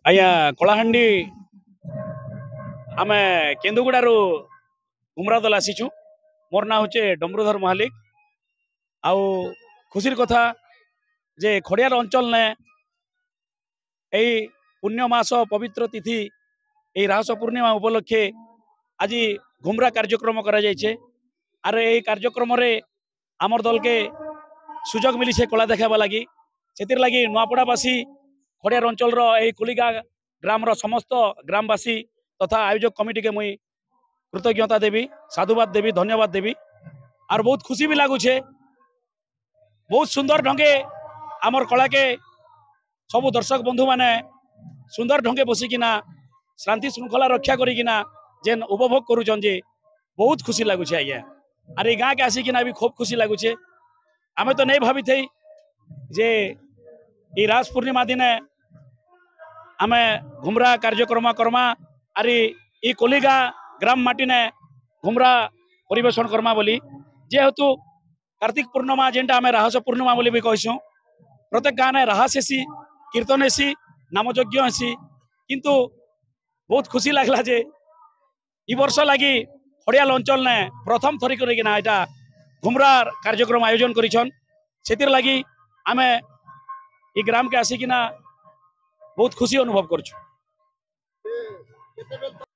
आज्ञा कलाहांडी आम केन्दुगुड़ारू घुमरा दल आसीचु। मोर ना हूँ डम्बरुधर महालिक। आउ खुशी कथा जे खड़ियाल अंचल ने यही पुण्यमास पवित्र तिथि यही राहस पूर्णिमा उपलक्षे आज घुमरा कार्यक्रम करा जायछे। आर यही कार्यक्रम रे आमर दल के सुजोग मिली से कला देखाबा लगी से लगी नुआपड़ावासी खड़ियार अंचल यही कुलिगा ग्राम समस्त ग्रामवासी तथा आयोजक कमिटी के मुई कृतज्ञता देवी, साधुवाद देवी, धन्यवाद देवी। और बहुत खुशी भी लगुचे। बहुत सुंदर ढंगे आमर कला के सबू दर्शक बंधु माने सुंदर ढंगे बसिकिना शांति श्रृंखला रक्षा करिकिना जेन उपभोग करुचन जे बहुत खुशी लगुचे आज्ञा। और ये गाँ के आसिकिना भी खूब खुशी लगुचे। आमे तो नहीं भावी थे जे ये रास पूर्णिमा दिने आमे घुमरा कार्यक्रम करमा और ये कोलिगा ग्राम माटी ने घुमरा परिवेशन करमा बोली। जेहेतु कार्तिक पूर्णिमा जेनटा आमे राहस पूर्णिमा बोली भी कहूँ। प्रत्येक गाँव ने राहस हेसी, कीर्तन हेसी, नामयज्ञ हेसी। किंतु बहुत खुशी लगला जे इ वर्ष लगी खड़ियाल अंचल ने प्रथम थरी करना यहाँ घुमरा कार्यक्रम आयोजन करिछन। सेतिर लगी आमे इ ग्राम के आसिकिना बहुत खुशी अनुभव करछु।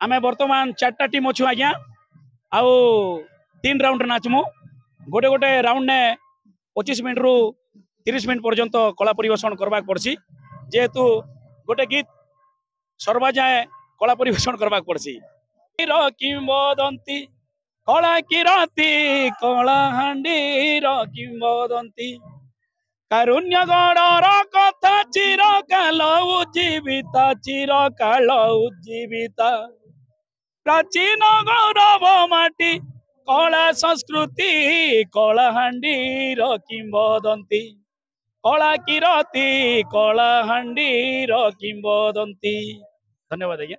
आमे वर्तमान 4टा टीम अच्छु आज्ञा। आउ 3 राउंड नाचमु। गोटे गोटे राउंड ने 25 मिनट रु 30 मिनट पर्यंत कला परिवेशन करबाक पड़सी। जेहेतु गोटे गीत सर्वा जाए कला परिवेशन करबाक पड़सी। किंवदंती कला किरती कलाहांडीर किंवदंती कारुण्य गणर कथा चिरकाल उज्जीविता चिरकाल उज्जीविता प्राचीन गौरव माटी कला संस्कृति कलाहांडीर किंवदंती कला किरती कलाहांडीर किंवदंती। धन्यवाद आज्ञा।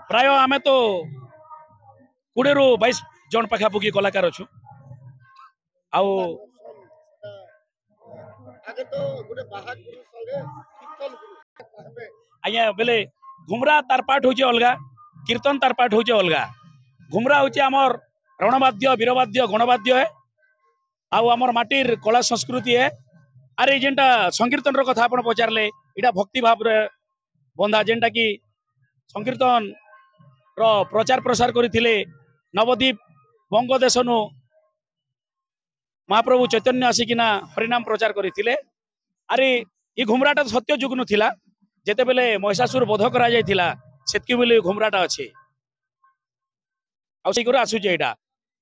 प्राय आमे तो 20 रु 22 जन पाखापुखी कलाकार अच्छु। आउ आज्ञा बेले घुमरा तार पाठ होचे अलगा, कीर्तन तार पाठ होचे अलगा। घुमरा होचे आमर रणवाद्य, वीरवाद्य, गणवाद्य है। आउ आमर माटीर कला संस्कृति है। अरे जेनटा संकीर्तन रो कथा आपण पचारले इटा भक्ति भाव रे बंधा जेनटा कि संकीर्तन रो प्रचार प्रसार करथिले नवदीप बंगदेशनु महाप्रभु चैतन्य आसिकिना हरिनाम प्रचार करथिले। अरे ये घुमराटा सत्य जुगनु थिला जेते बेले महिषासुर वध करा जायथिला सेतकी बेले घुमराटा अछि। आउ सिगुर आसु जे एटा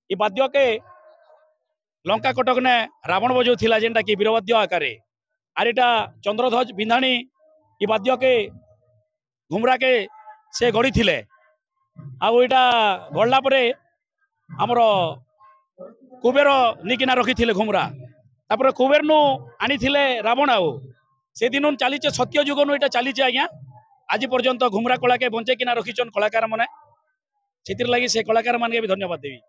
ई वाद्य के लंका कटक ने रावण बजौ थिला जेनटा कि वीरवाद्य आकारे। आर एटा चंद्रध्वज बिंधाणी ई वाद्य के घुमरा के से गढ़ी थिले। आउ एटा गढ़ला परे हमरो कुबेर निकिना रखी थिले घुमरा। तापर कुबेर नु आनी थिले रावण। आउ से दिन चलीचे सत्य जुग नु एटा चलीचे आज्ञा। आज पर्यंत घुमरा कला के बंचे किना रखिचन कलाकार माने। सेतिर लगी से कलाकार मान के भी धन्यवाद देवी।